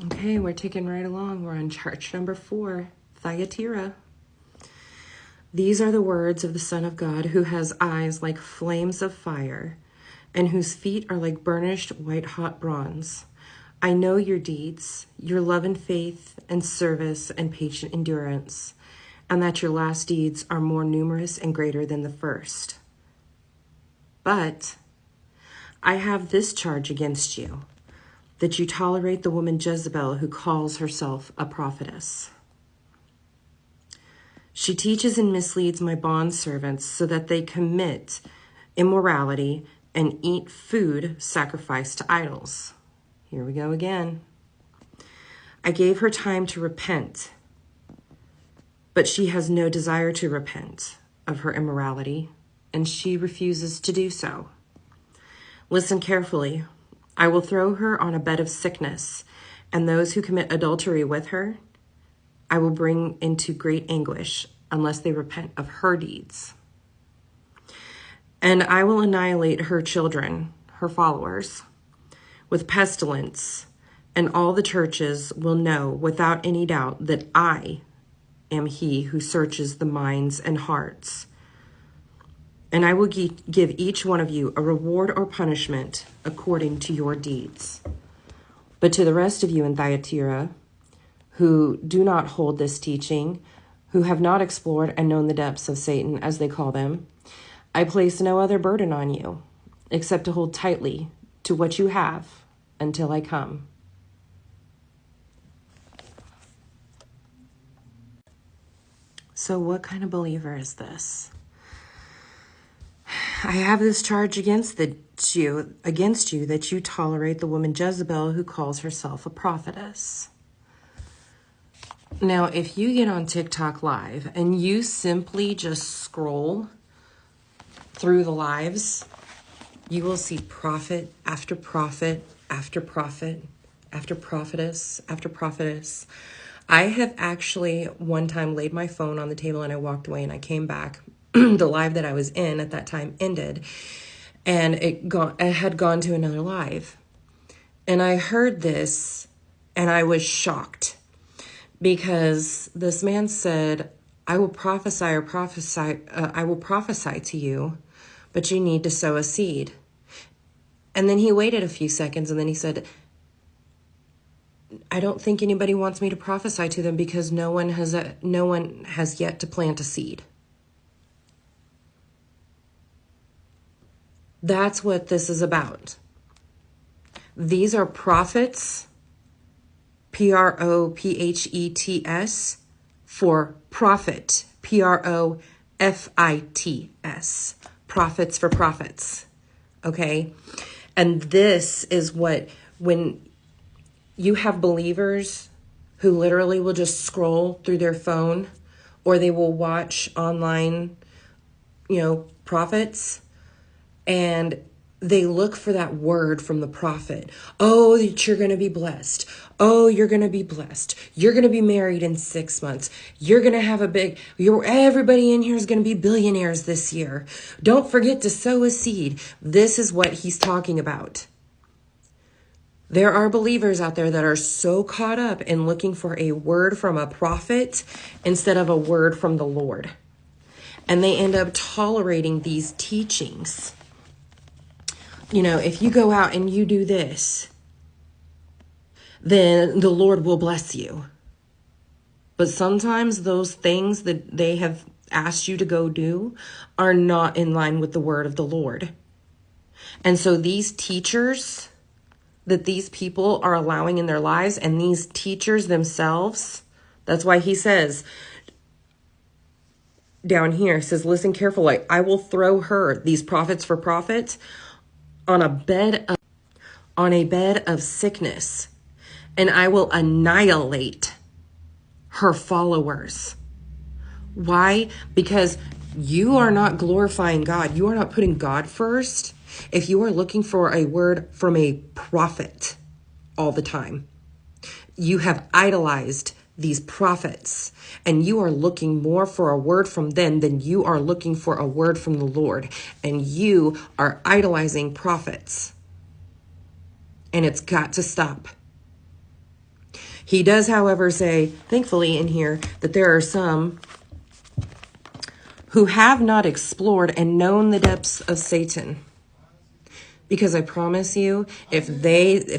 Okay, we're ticking right along. We're on church number 4, Thyatira. These are the words of the Son of God, who has eyes like flames of fire, and whose feet are like burnished white-hot bronze. I know your deeds, your love and faith and service and patient endurance, and that your last deeds are more numerous and greater than the first. But I have this charge against you, that you tolerate the woman Jezebel, who calls herself a prophetess. She teaches and misleads my bondservants so that they commit immorality and eat food sacrificed to idols. Here we go again. I gave her time to repent, but she has no desire to repent of her immorality, and she refuses to do so. Listen carefully. I will throw her on a bed of sickness, and those who commit adultery with her I will bring into great anguish unless they repent of her deeds. And I will annihilate her children, her followers, with pestilence, and all the churches will know without any doubt that I am he who searches the minds and hearts. And I will give each one of you a reward or punishment according to your deeds. But to the rest of you in Thyatira, who do not hold this teaching, who have not explored and known the depths of Satan, as they call them, I place no other burden on you, except to hold tightly to what you have until I come. So what kind of believer is this? I have this charge against you that you tolerate the woman Jezebel, who calls herself a prophetess. Now, if you get on TikTok Live and you simply just scroll through the lives, you will see prophet after prophet after prophet after prophetess after prophetess. I have actually one time laid my phone on the table and I walked away and I came back. The live that I was in at that time ended, and it had gone to another live. And I heard this and I was shocked, because this man said, I will prophesy to you, but you need to sow a seed. And then he waited a few seconds and then he said, I don't think anybody wants me to prophesy to them because no one has yet to plant a seed. That's what this is about. These are prophets, Prophets, for profit, Profits, prophets for profits, okay? And this is what, when you have believers who literally will just scroll through their phone, or they will watch online, prophets, and they look for that word from the prophet. Oh, that you're going to be blessed. Oh, you're going to be blessed. You're going to be married in 6 months. You're going to have everybody in here is going to be billionaires this year. Don't forget to sow a seed. This is what he's talking about. There are believers out there that are so caught up in looking for a word from a prophet instead of a word from the Lord. And they end up tolerating these teachings. If you go out and you do this, then the Lord will bless you. But sometimes those things that they have asked you to go do are not in line with the word of the Lord. And so these teachers that these people are allowing in their lives, and these teachers themselves, that's why he says down here, says, listen carefully, I will throw her, these prophets for profit, on a bed of sickness, and I will annihilate her followers. Why? Because you are not glorifying God. You are not putting God first if you are looking for a word from a prophet all the time. You have idolized these prophets, and you are looking more for a word from them than you are looking for a word from the Lord. And you are idolizing prophets. And it's got to stop. He does, however, say, thankfully in here, that there are some who have not explored and known the depths of Satan. Because I promise you, if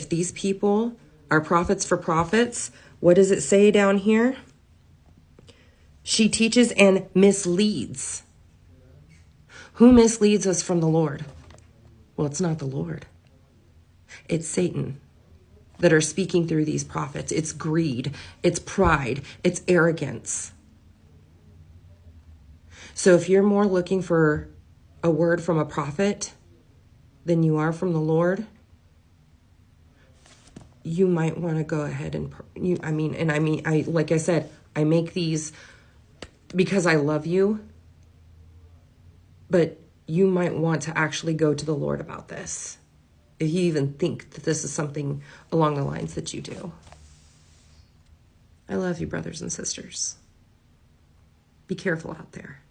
these people are prophets for profits, what does it say down here? She teaches and misleads. Who misleads us from the Lord? Well, it's not the Lord. It's Satan that are speaking through these prophets. It's greed, it's pride, it's arrogance. So if you're more looking for a word from a prophet than you are from the Lord, you might want to go ahead and, like I said, I make these because I love you, but you might want to actually go to the Lord about this, if you even think that this is something along the lines that you do. I love you, brothers and sisters. Be careful out there.